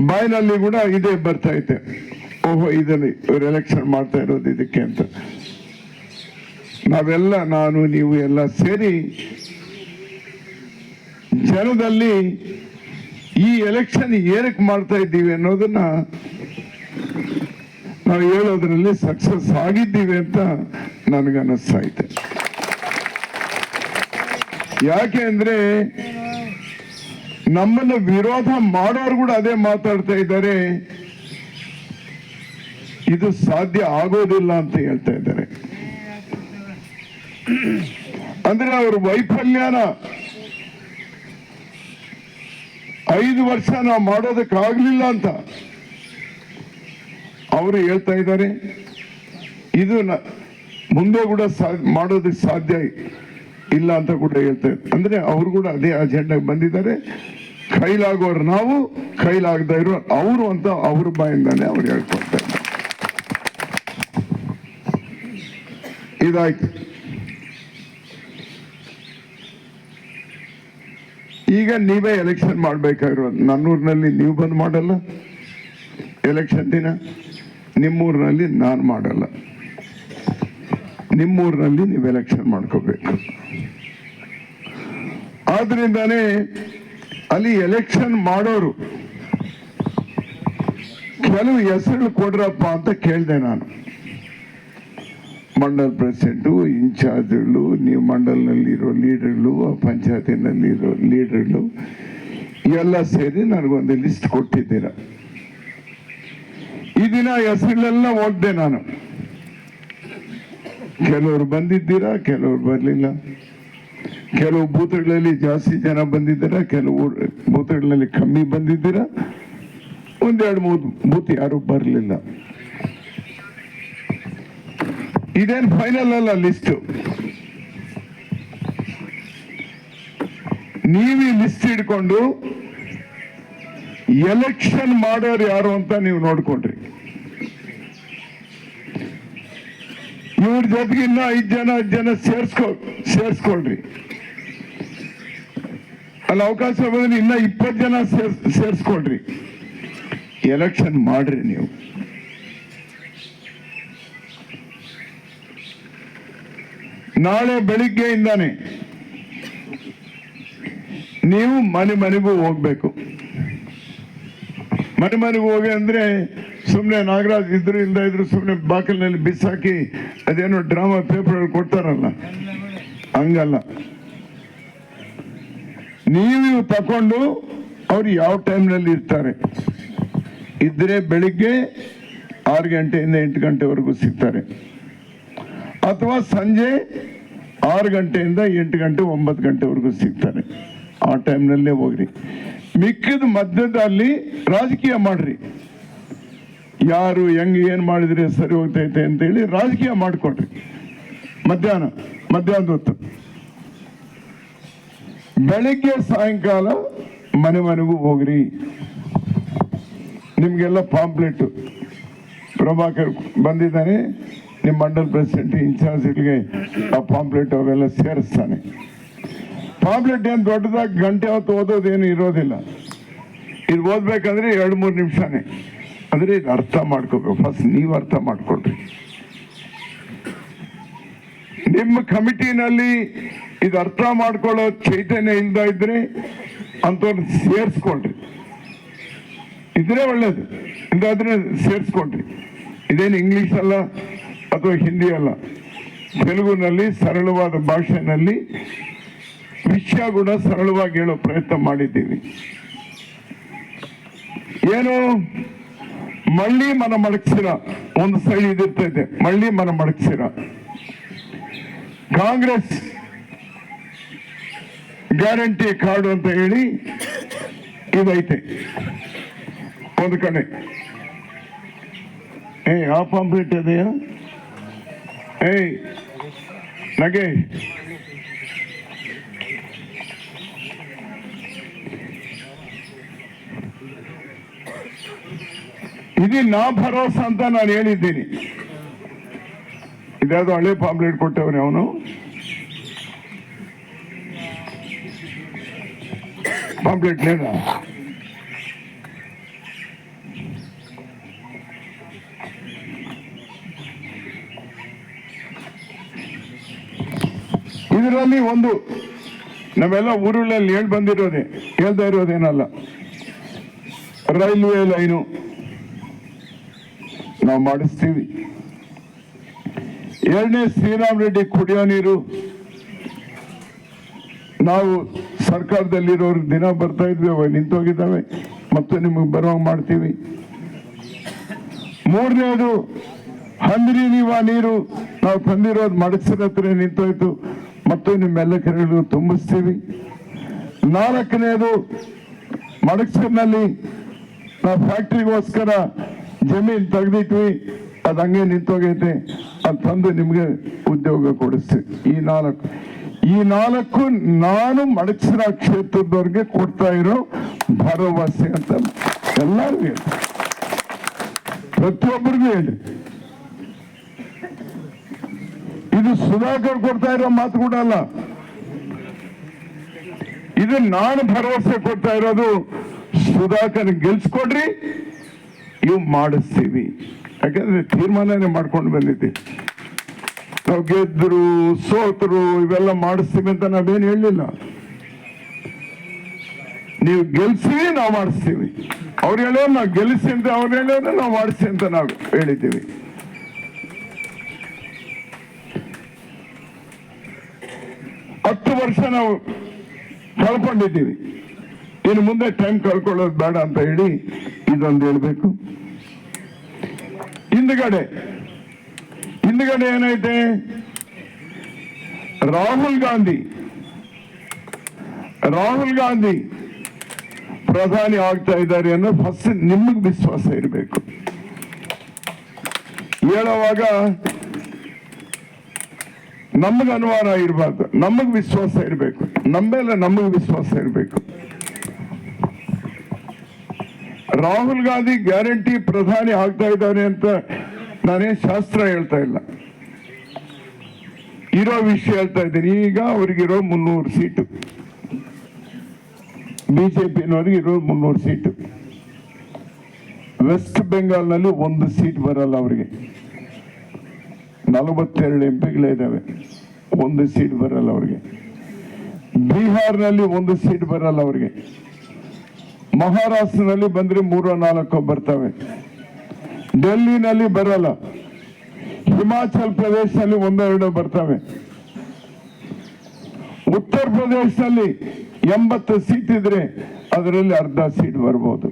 ಬಾಯಿನಲ್ಲಿ ಕೂಡ ಇದೇ ಬರ್ತಾ ಇದೆ, ಓಹೋ ಇದನ್ನು ಇವ್ರು ಎಲೆಕ್ಷನ್ ಮಾಡ್ತಾ ಇರೋದು ಇದಕ್ಕೆ ಅಂತ. ನಾವೆಲ್ಲ, ನಾನು ನೀವು ಎಲ್ಲ ಸೇರಿ ಜನದಲ್ಲಿ ಈ ಎಲೆಕ್ಷನ್ ಏನಕ್ಕೆ ಮಾಡ್ತಾ ಇದ್ದೀವಿ ಅನ್ನೋದನ್ನ ನಾವು ಹೇಳೋದ್ರಲ್ಲಿ ಸಕ್ಸಸ್ ಆಗಿದ್ದೀವಿ ಅಂತ ನನಗನ್ನಿಸ್ತಾ ಇದೆ. ಯಾಕೆ ಅಂದ್ರೆ ನಮ್ಮನ್ನು ವಿರೋಧ ಮಾಡೋರು ಕೂಡ ಅದೇ ಮಾತಾಡ್ತಾ ಇದ್ದಾರೆ, ಇದು ಸಾಧ್ಯ ಆಗೋದಿಲ್ಲ ಅಂತ ಹೇಳ್ತಾ ಇದ್ದಾರೆ. ಅಂದ್ರೆ ಅವ್ರ ವೈಫಲ್ಯನ 5 ವರ್ಷ ನಾವು ಮಾಡೋದಕ್ಕಾಗ್ಲಿಲ್ಲ ಅಂತ ಅವರು ಹೇಳ್ತಾ ಇದ್ದಾರೆ. ಇದು ಮುಂದೆ ಕೂಡ ಮಾಡೋದಕ್ಕೆ ಸಾಧ್ಯ ಇಲ್ಲ ಅಂತ ಕೂಡ ಹೇಳ್ತಾರೆ. ಅಂದ್ರೆ ಅವರು ಕೂಡ ಅದೇ ಅಜೆಂಡಾಗೆ ಬಂದಿದ್ದಾರೆ. ಕೈಲಾಗೋರು ನಾವು, ಕೈಲಾಗದ ಇರೋ ಅವರು ಅಂತ ಅವ್ರ ಬಾಯಿಂದಾನೆ ಅವ್ರು ಹೇಳ್ಕೊಳ್ತಾ ಇದ್ದಾರೆ. ಇದಾಯ್ತು. ಈಗ ನೀವೇ ಎಲೆಕ್ಷನ್ ಮಾಡ್ಬೇಕಾಗಿರೋದು. ನನ್ನೂರಿನಲ್ಲಿ ನೀವು ಬಂದು ಮಾಡಲ್ಲ ಎಲೆಕ್ಷನ್ ದಿನ, ನಿಮ್ಮೂರಿನಲ್ಲಿ ನಾನು ಮಾಡಲ್ಲ. ನಿಮ್ಮೂರಿನಲ್ಲಿ ನೀವು ಎಲೆಕ್ಷನ್ ಮಾಡ್ಕೋಬೇಕು. ಆದ್ರಿಂದಾನೇ ಅಲ್ಲಿ ಎಲೆಕ್ಷನ್ ಮಾಡೋರು ಕೆಲವು ಹೆಸರು ಕೊಡ್ರಪ್ಪ ಅಂತ ಕೇಳಿದೆ ನಾನು. ಮಂಡಲ್ ಪ್ರೆಸಿಡೆಂಟು, ಇನ್ಚಾರ್ಜ್ಗಳು, ನೀವು ಮಂಡಲ್ನಲ್ಲಿರೋ ಲೀಡರ್ಗಳು, ಪಂಚಾಯತಿನಲ್ಲಿರೋ ಲೀಡರ್ಗಳು ಎಲ್ಲ ಸೇರಿ ನನಗೊಂದು ಲಿಸ್ಟ್ ಕೊಟ್ಟಿದ್ದೀರ. ಈ ದಿನ ಹೆಸರುಗಳೆಲ್ಲ ಓದಿದೆ ನಾನು. ಕೆಲವರು ಬಂದಿದ್ದೀರಾ, ಕೆಲವರು ಬರಲಿಲ್ಲ. ಕೆಲವು ಬೂತ್ಗಳಲ್ಲಿ ಜಾಸ್ತಿ ಜನ ಬಂದಿದ್ದೀರಾ, ಕೆಲವು ಬೂತ್ಗಳಲ್ಲಿ ಕಮ್ಮಿ ಬಂದಿದ್ದೀರಾ, 1-2-3 ಬೂತ್ ಯಾರು ಬರಲಿಲ್ಲ. ಇದೇನು ಫೈನಲ್ ಅಲ್ಲ ಲಿಸ್ಟ್. ನೀವು ಈ ಲಿಸ್ಟ್ ಹಿಡ್ಕೊಂಡು ಎಲೆಕ್ಷನ್ ಮಾಡೋರು ಯಾರು ಅಂತ ನೀವು ನೋಡ್ಕೊಂಡ್ರಿ. ಇವ್ರ ಜೊತೆಗೆ ಇನ್ನ 5 ಜನ ಸೇರ್ಸ್ಕೊಳ್ರಿ. ಅಲ್ಲಿ ಅವಕಾಶ ಬಂದ್ರೆ ಇನ್ನ 20 ಜನ ಸೇರ್ಸ್ಕೊಳ್ರಿ. ಎಲೆಕ್ಷನ್ ಮಾಡ್ರಿ. ನೀವು ನಾಳೆ ಬೆಳಿಗ್ಗೆಯಿಂದಾನೆ ನೀವು ಮನೆಗೂ ಹೋಗ್ಬೇಕು. ಮನೆಗೂ ಹೋಗಿ ಅಂದ್ರೆ ಸುಮ್ಮನೆ ನಾಗರಾಜ್ ಇದ್ರು ಇಲ್ದ ಇದ್ರು ಸುಮ್ಮನೆ ಬಾಕಲಿನಲ್ಲಿ ಬಿಸಾಕಿ ಅದೇನೋ ಡ್ರಾಮಾ ಪೇಪರ್ ಕೊಡ್ತಾರಲ್ಲ, ಹಂಗಲ್ಲ. ನೀವು ತಕೊಂಡು ಅವ್ರು ಯಾವ ಟೈಮ್ನಲ್ಲಿ ಇರ್ತಾರೆ ಇದ್ರೆ ಬೆಳಿಗ್ಗೆ 6 ಗಂಟೆಯಿಂದ 8 ಗಂಟೆವರೆಗೂ ಸಿಗ್ತಾರೆ, ಅಥವಾ ಸಂಜೆ 6 ಗಂಟೆಯಿಂದ 8 ಗಂಟೆ 9 ಗಂಟೆವರೆಗೂ ಸಿಗ್ತಾರೆ. ಆ ಟೈಮ್ನಲ್ಲೇ ಹೋಗ್ರಿ. ಮಿಕ್ಕಿದ ಮಧ್ಯದಲ್ಲಿ ರಾಜಕೀಯ ಮಾಡ್ರಿ. ಯಾರು ಹೆಂಗ್ ಏನ್ ಮಾಡಿದ್ರೆ ಸರಿ ಹೋಗ್ತೈತೆ ಅಂತೇಳಿ ರಾಜಕೀಯ ಮಾಡ್ಕೊಡ್ರಿ. ಮಧ್ಯಾಹ್ನದ ಹೊತ್ತು, ಬೆಳಿಗ್ಗೆ ಸಾಯಂಕಾಲ ಮನೆಗೂ ಹೋಗ್ರಿ. ನಿಮ್ಗೆಲ್ಲ ಪಾಂಪ್ಲೆಟ್ ಪ್ರಭಾಕರ್ ಬಂದಿದ್ದಾನೆ, ನಿಮ್ಮ ಮಂಡಲ್ ಪ್ರೆಸಿಡೆಂಟ್ ಇನ್ಚಾರ್ಜ್ಗಳಿಗೆ ಆ ಪಾಂಪ್ಲೆಟ್ ಅವೆಲ್ಲ ಸೇರಿಸ್ತಾನೆ. ಪಾಂಪ್ಲೆಟ್ ಏನು ದೊಡ್ಡದಾಗಿ ಗಂಟೆ ಹೊತ್ತು ಓದೋದೇನು ಇರೋದಿಲ್ಲ. ಇದು ಓದ್ಬೇಕಂದ್ರೆ 2-3 ನಿಮಿಷನೇ. ಅಂದ್ರೆ ಇದು ಅರ್ಥ ಮಾಡ್ಕೋಬೇಕು. ಫಸ್ಟ್ ನೀವು ಅರ್ಥ ಮಾಡ್ಕೊಳ್ರಿ. ನಿಮ್ಮ ಕಮಿಟಿನಲ್ಲಿ ಇದು ಅರ್ಥ ಮಾಡ್ಕೊಳ್ಳೋ ಚೈತನ್ಯ ಇಲ್ದ ಇದ್ರೆ ಅಂತವ್ರು ಸೇರಿಸ್ಕೊಳ್ರಿ. ಇದ್ರೆ ಒಳ್ಳೇದು, ಇಲ್ದಾದ್ರೆ ಸೇರಿಸ್ಕೊಳ್ರಿ. ಇದೇನು ಇಂಗ್ಲಿಷ್ ಅಲ್ಲ ಅಥವಾ ಹಿಂದಿ ಅಲ್ಲ, ತೆಲುಗುನಲ್ಲಿ ಸರಳವಾದ ಭಾಷೆನಲ್ಲಿ ವಿಷಯ ಕೂಡ ಸರಳವಾಗಿ ಹೇಳೋ ಪ್ರಯತ್ನ ಮಾಡಿದ್ದೀವಿ. ಏನು ಮಳ್ಳಿ ಮನ ಮಡಗ್ಸಿರ ಒಂದು ಸೈಡ್ ಇದಿರ್ತೈತೆ, ಮಳ್ಳಿ ಮನ ಮಡಗ್ಸಿರ. ಕಾಂಗ್ರೆಸ್ ಗ್ಯಾರಂಟಿ ಕಾರ್ಡ್ ಅಂತ ಹೇಳಿ ಇದೈತೆ ಒಂದು ಕಡೆ. ಆ ಪಾಂಪ್ಲೆಟ್ ಇದೆಯಾ? ನಗೆ ಇದು ನಾ ಭರೋಸಾ ಅಂತ ನಾನು ಹೇಳಿದ್ದೀನಿ. ಇದ್ಯಾವುದೋ ಹಳೆ ಪಾಂಪ್ಲೆಟ್ ಕೊಟ್ಟವನೇ ಅವನು. ಪಾಂಪ್ಲೆಟ್ ಇದರಲ್ಲಿ ಒಂದು ನಾವೆಲ್ಲ ಊರುಗಳಲ್ಲಿ ಹೇಳ್ತಾ ಇರೋದೇನಲ್ಲ. ರೈಲ್ವೆ ಲೈನು ನಾವು ಮಾಡಿಸ್ತೀವಿ. ಎರಡನೇ, ಶ್ರೀರಾಮ್ ರೆಡ್ಡಿ ಕುಡಿಯೋ ನೀರು ನಾವು ಸರ್ಕಾರದಲ್ಲಿರೋರು ದಿನ ಬರ್ತಾ ಇದ್ವಿ, ಅವಾಗ ನಿಂತೋಗಿದ್ದಾವೆ, ಮತ್ತೆ ನಿಮಗೆ ಬರುವಾಗ ಮಾಡ್ತೀವಿ. ಮೂರನೇದು, ಹಂದ್ರಿ ನೀವ ನೀರು ನಾವು ತಂದಿರೋದು ಮಡಕ್ಸರ ಹತ್ರ ನಿಂತೋಯ್ತು, ಮತ್ತು ನಿಮ್ಮೆಲ್ಲ ಕೆರೆಗಳು ತುಂಬಿಸ್ತೀವಿ. ನಾಲ್ಕನೇದು, ಮಡಕ್ಸರ್ನಲ್ಲಿ ನಾವು ಫ್ಯಾಕ್ಟ್ರಿಗೋಸ್ಕರ ಜಮೀನು ತೆಗೆದಿಟ್ವಿ, ಅದು ಹಂಗೆ ನಿಂತೋಗೈತೆ, ಅದು ತಂದು ನಿಮಗೆ ಉದ್ಯೋಗ ಕೊಡಿಸ್ತೀವಿ. ಈ ನಾಲ್ಕು ನಾನು ಮಡಕ್ಸರ ಕ್ಷೇತ್ರದವ್ರಿಗೆ ಕೊಡ್ತಾ ಇರೋ ಭರವಸೆ ಅಂತ ಎಲ್ಲರಿಗೂ ಹೇಳಿ, ಪ್ರತಿಯೊಬ್ಬರಿಗೂ ಹೇಳಿ. ಇದು ಸುಧಾಕರ್ ಕೊಡ್ತಾ ಇರೋ ಮಾತು ಕೂಡ ಅಲ್ಲ, ಇದು ನಾನು ಭರವಸೆ ಕೊಡ್ತಾ ಇರೋದು. ಸುಧಾಕರ್ ಗೆಲ್ಸ್ಕೊಡ್ರಿ, ಇವು ಮಾಡಿಸ್ತೀವಿ. ಯಾಕಂದ್ರೆ ತೀರ್ಮಾನನೇ ಮಾಡ್ಕೊಂಡು ಬಂದಿದ್ದೀವಿ. ನಾವು ಗೆದ್ರು ಸೋತರು ಇವೆಲ್ಲ ಮಾಡಿಸ್ತೀವಿ ಅಂತ ನಾವೇನು ಹೇಳಲಿಲ್ಲ. ನೀವು ಗೆಲ್ಸಿ ನಾವು ಮಾಡಿಸ್ತೀವಿ. ಅವ್ರು ಹೇಳೋರು ನಾವು ಗೆಲ್ಲಿಸಿ ಅಂತ, ಅವ್ರು ಹೇಳೋರು ನಾವು ಮಾಡಿಸಿ ಅಂತ ನಾವು ಹೇಳಿದ್ದೀವಿ. ಹತ್ತು ವರ್ಷ ನಾವು ಕಳ್ಕೊಂಡಿದ್ದೀವಿ, ಇನ್ನು ಮುಂದೆ ಟೈಮ್ ಕಳ್ಕೊಳ್ಳೋದು ಬೇಡ ಅಂತ ಹೇಳಿ ಇದೊಂದು ಹೇಳ್ಬೇಕು. ಹಿಂದ್ಗಡೆ ಏನೈತೆ, ರಾಹುಲ್ ಗಾಂಧಿ ಪ್ರಧಾನಿ ಆಗ್ತಾ ಇದ್ದಾರೆ ಅನ್ನೋ ಫಸ್ಟ್ ನಿಮಗೆ ವಿಶ್ವಾಸ ಇರಬೇಕು. ಹೇಳುವಾಗ ನಮಗೆ ಅನುಮಾನ ಇರಬಾರ್ದು, ನಮಗೆ ವಿಶ್ವಾಸ ಇರಬೇಕು, ನಮ್ಮೇಲೆ ನಮಗೆ ವಿಶ್ವಾಸ ಇರಬೇಕು. ರಾಹುಲ್ ಗಾಂಧಿ ಗ್ಯಾರಂಟಿ ಪ್ರಧಾನಿ ಆಗ್ತಾ ಇದ್ದಾರೆ ಅಂತ ನಾನೇನು ಶಾಸ್ತ್ರ ಹೇಳ್ತಾ ಇಲ್ಲ, ಇರೋ ವಿಷಯ ಹೇಳ್ತಾ ಇದ್ದೀನಿ. ಈಗ ಅವ್ರಿಗಿರೋ 300 ಸೀಟು, ಬಿಜೆಪಿನವ್ರಿಗೆ ಇರೋ 300 ಸೀಟು. ವೆಸ್ಟ್ ಬೆಂಗಾಲ್ನಲ್ಲಿ 1 ಸೀಟ್ ಬರಲ್ಲ ಅವರಿಗೆ, 42 ಎಂಪಿಗಳೇ ಇದ್ದಾವೆ, 1 ಸೀಟ್ ಬರಲ್ಲ ಅವ್ರಿಗೆ. ಬಿಹಾರ್ನಲ್ಲಿ 1 ಸೀಟ್ ಬರಲ್ಲ ಅವ್ರಿಗೆ. ಮಹಾರಾಷ್ಟ್ರನಲ್ಲಿ ಬಂದ್ರೆ 3-4 ಬರ್ತವೆ. ಡೆಲ್ಲಿನಲ್ಲಿ ಬರಲ್ಲ. ಹಿಮಾಚಲ್ ಪ್ರದೇಶದಲ್ಲಿ 1-2 ಬರ್ತವೆ. ಉತ್ತರ ಪ್ರದೇಶದಲ್ಲಿ 80 ಸೀಟ್ ಇದ್ರೆ ಅದರಲ್ಲಿ ಅರ್ಧ ಸೀಟ್ ಬರ್ಬೋದು.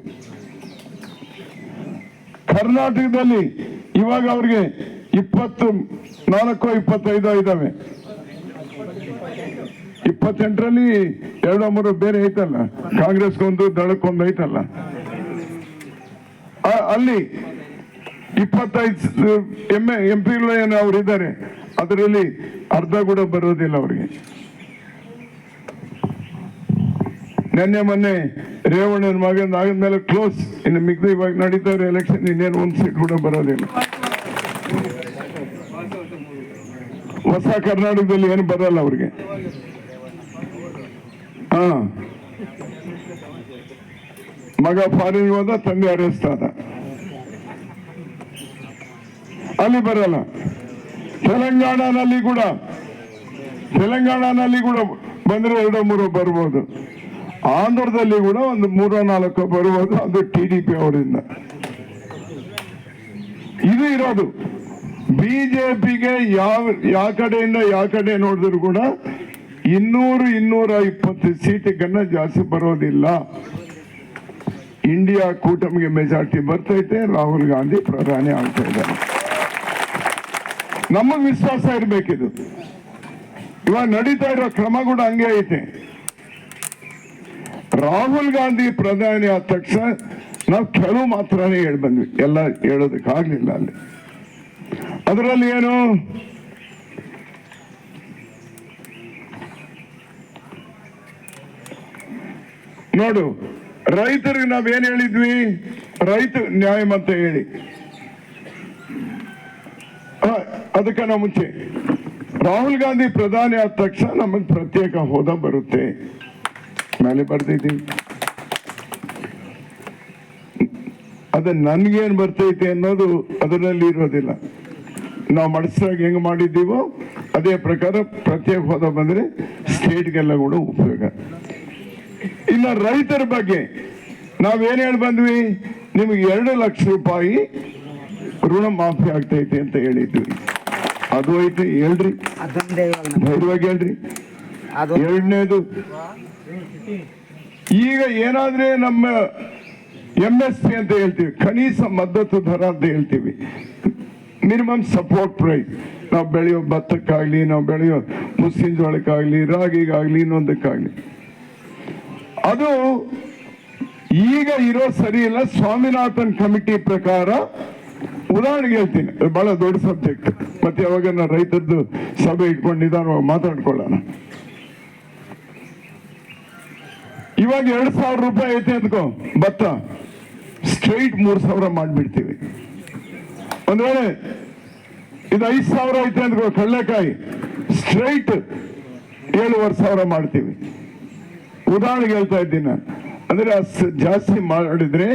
ಕರ್ನಾಟಕದಲ್ಲಿ ಇವಾಗ ಅವ್ರಿಗೆ 24-25 ಇದಾವೆ. 28ರಲ್ಲಿ 2-3 ಬೇರೆ ಐತಲ್ಲ, ಕಾಂಗ್ರೆಸ್ಗೊಂದು ದಳಕ್ಕೊಂದು ಐತಲ್ಲ, ಅಲ್ಲಿ 25 ಎಂಪಿಗಳು ಏನು ಅವ್ರು ಇದ್ದಾರೆ, ಅದರಲ್ಲಿ ಅರ್ಧ ಕೂಡ ಬರೋದಿಲ್ಲ ಅವ್ರಿಗೆ. ಮೊನ್ನೆ ರೇವಣ್ಣನ ಮಗನ ಆಗಿದ್ಮೇಲೆ ಕ್ಲೋಸ್, ಇನ್ನು ಮಿಗ್ದು ಇವಾಗ ನಡೀತಾರೆ ಎಲೆಕ್ಷನ್, ಇನ್ನೇನು 1 ಸೀಟ್ ಕೂಡ ಬರೋದಿಲ್ಲ. ಹೊಸ ಕರ್ನಾಟಕದಲ್ಲಿ ಏನು ಬರಲ್ಲ ಅವ್ರಿಗೆ. ಮಗ ಫಾರಿನ್ ಹೋದ, ತಂದೆ ಅರೆಸ್ಟ್ ಆದ, ಅಲ್ಲಿ ಬರಲ್ಲ. ತೆಲಂಗಾಣನಲ್ಲಿ ಕೂಡ ಬಂದ್ರೆ 2-3 ಬರ್ಬೋದು. ಆಂಧ್ರದಲ್ಲಿ ಕೂಡ 3-4 ಬರ್ಬೋದು, ಅದು TDP ಅವರಿಂದ. ಇದು ಇರೋದು ಬಿಜೆಪಿಗೆ. ಯಾವ ಕಡೆಯಿಂದ ಯಾವ ಕಡೆ ನೋಡಿದ್ರು ಕೂಡ 200-220 ಸೀಟಿಗನ್ನ ಜಾಸ್ತಿ ಬರೋದಿಲ್ಲ. ಇಂಡಿಯಾ ಕೂಟಮಿಗೆ ಮೆಜಾರಿಟಿ ಬರ್ತೈತೆ, ರಾಹುಲ್ ಗಾಂಧಿ ಪ್ರಧಾನಿ ಆಗ್ತಾ ಇದ್ದಾರೆ. ನಮಗ್ ವಿಶ್ವಾಸ ಇರ್ಬೇಕಿದು. ಇವಾಗ ನಡೀತಾ ಇರೋ ಕ್ರಮ ಕೂಡ ಹಂಗೆ ಐತೆ. ರಾಹುಲ್ ಗಾಂಧಿ ಪ್ರಧಾನಿ ಆದ ತಕ್ಷಣ ನಾವು ಕೆಲವು ಮಾತ್ರನೇ ಹೇಳಿ ಬಂದ್ವಿ, ಎಲ್ಲ ಹೇಳೋದಕ್ಕಾಗ್ಲಿಲ್ಲ ಅಲ್ಲಿ. ಅದರಲ್ಲಿ ಏನು, ನೋಡು, ರೈತರಿಗೆ ನಾವೇನ್ ಹೇಳಿದ್ವಿ, ರೈತ ನ್ಯಾಯ ಅಂತ ಹೇಳಿ. ಅದಕ್ಕಿಂತ ಮುಂಚೆ ರಾಹುಲ್ ಗಾಂಧಿ ಪ್ರಧಾನಿ ಆದ ತಕ್ಷಣ ನಮಗೆ ಪ್ರತ್ಯೇಕ ಹೋದ ಬರುತ್ತೆ, ಮೇಲೆ ಬರ್ತಿದ್ದೀವಿ. ಅದ ನನ್ಗೇನ್ ಬರ್ತೈತೆ ಅನ್ನೋದು ಅದರಲ್ಲಿ ಇರೋದಿಲ್ಲ. ನಾವು ಮನಸ್ಸಾಗಿ ಹೆಂಗ್ ಮಾಡಿದ್ದೀವೋ ಅದೇ ಪ್ರಕಾರ ಪ್ರತ್ಯೇಕ ಹೋದ ಬಂದ್ರೆ ಸ್ಟೇಟ್ಗೆಲ್ಲ ಕೂಡ ಉಪಯೋಗ. ಇನ್ನು ರೈತರ ಬಗ್ಗೆ ನಾವೇನ್ ಹೇಳಿ ಬಂದ್ವಿ, ನಿಮಗೆ 2 ಲಕ್ಷ ರೂಪಾಯಿ ಋಣ ಮಾಫಿ ಆಗ್ತೈತೆ ಅಂತ ಹೇಳಿದ್ವಿ. ಅದು ಐತೆ ಹೇಳ್ರಿ, ಧೈರ್ಯವಾಗಿ ಹೇಳ್ರಿ. ಎರಡನೇದು, ಈಗ ಏನಾದ್ರೆ ನಮ್ಮ MSP ಅಂತ ಹೇಳ್ತೀವಿ, ಕನಿಷ್ಠ ಮದ್ದತು ದರ ಅಂತ ಹೇಳ್ತೀವಿ, ಮಿನಿಮಮ್ ಸಪೋರ್ಟ್ ಪ್ರೈಸ್. ನಾವು ಬೆಳೆಯೋ ಭತ್ತಕ್ಕಾಗ್ಲಿ, ನಾವು ಬೆಳೆಯೋ ಮುಸ್ಲಿಂ ಜೋಳಕ್ಕಾಗ್ಲಿ, ರಾಗಿಗಾಗ್ಲಿ, ಇನ್ನೊಂದಕ್ಕಾಗ್ಲಿ, ಅದು ಈಗ ಇರೋ ಸರಿ ಇಲ್ಲ. ಸ್ವಾಮಿನಾಥನ್ ಕಮಿಟಿ ಪ್ರಕಾರ, ಉದಾಹರಣೆಗೆ ಹೇಳ್ತೀನಿ, ಬಹಳ ದೊಡ್ಡ ಸಬ್ಜೆಕ್ಟ್, ಮತ್ತೆ ಯಾವಾಗ ನಾವು ರೈತರದ್ದು ಸಭೆ ಇಟ್ಕೊಂಡು ನಿಧಾನವಾಗಿ ಮಾತಾಡ್ಕೊಳ್ಳೋಣ. ಇವಾಗ 2,000 ರೂಪಾಯಿ ಐತೆ ಅಂದ್ಕೋ ಭತ್ತ, ಸ್ಟ್ರೈಟ್ 3,000 ಮಾಡ್ಬಿಡ್ತೀವಿ. ಒಂದ್ ವೇಳೆ ಇದು 5,000 ಐತೆ ಅಂದ್ಕೋ ಕಡಲೆಕಾಯಿ, ಸ್ಟ್ರೈಟ್ 7,500 ಮಾಡ್ತೀವಿ. ಉದಾಹರಣೆಗೆ ಹೇಳ್ತಾ ಇದ್ದೀನಿ ನಾನು. ಅಂದ್ರೆ ಅಷ್ಟು ಜಾಸ್ತಿ ಮಾಡಿದ್ರೆ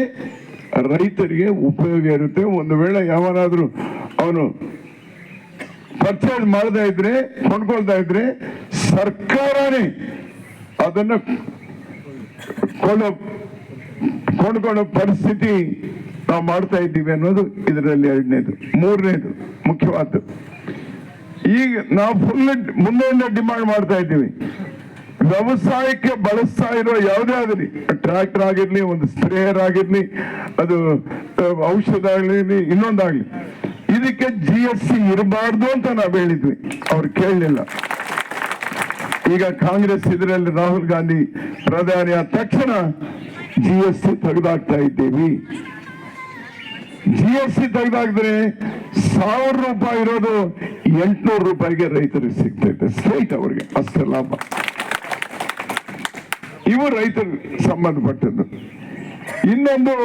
ರೈತರಿಗೆ ಉಪಯೋಗ ಇರುತ್ತೆ. ಒಂದು ವೇಳೆ ಯಾವನಾದ್ರೂ ಅವನು ಪರ್ಚೇಸ್ ಮಾಡದೇ ಇದ್ರೆ, ಕೊಂಡ್ಕೊಳ್ತಾ ಇದ್ರೆ, ಸರ್ಕಾರನೇ ಅದನ್ನ ಕೊಂಡ್ಕೊಳ್ಳೋ ಪರಿಸ್ಥಿತಿ ನಾವು ಮಾಡ್ತಾ ಇದ್ದೀವಿ ಅನ್ನೋದು ಇದರಲ್ಲಿ ಎರಡನೇದು. ಮೂರನೇದು ಮುಖ್ಯವಾದ್ದು, ಈಗ ನಾವು ಫುಲ್ ಮುಂದೆಯಿಂದ ಡಿಮಾಂಡ್ ಮಾಡ್ತಾ ಇದ್ದೀವಿ, ವ್ಯವಸಾಯಕ್ಕೆ ಬಳಸ್ತಾ ಇರೋ ಯಾವುದೇ ಆಗಲಿ, ಟ್ರ್ಯಾಕ್ಟರ್ ಆಗಿರ್ಲಿ, ಒಂದು ಸ್ಪ್ರೇಯರ್ ಆಗಿರ್ಲಿ, ಅದು ಔಷಧ ಆಗಲಿ, ಇನ್ನೊಂದಾಗ್ಲಿ, ಇದಕ್ಕೆ GST ಇರಬಾರ್ದು ಅಂತ ನಾವು ಹೇಳಿದ್ವಿ. ಅವ್ರು ಕೇಳಲಿಲ್ಲ. ಈಗ ಕಾಂಗ್ರೆಸ್ ಇದರಲ್ಲಿ ರಾಹುಲ್ ಗಾಂಧಿ ಪ್ರಧಾನಿ ಆದ ತಕ್ಷಣ GST ತೆಗೆದಾಕ್ತಾ ಇದ್ದೀವಿ. GST ತೆಗೆದಾಕಿದ್ರೆ 1,000 ರೂಪಾಯಿ ಇರೋದು 800 ರೂಪಾಯಿಗೆ ರೈತರಿಗೆ ಸಿಗ್ತೈತೆ, ಸ್ಟ್ರೈಟ್ ಅವ್ರಿಗೆ ಅಷ್ಟೇ ಲಾಭ. ಇವು ರೈತರಿಗೆ ಸಂಬಂಧಪಟ್ಟದ್ದು. ಇನ್ನೊಂದು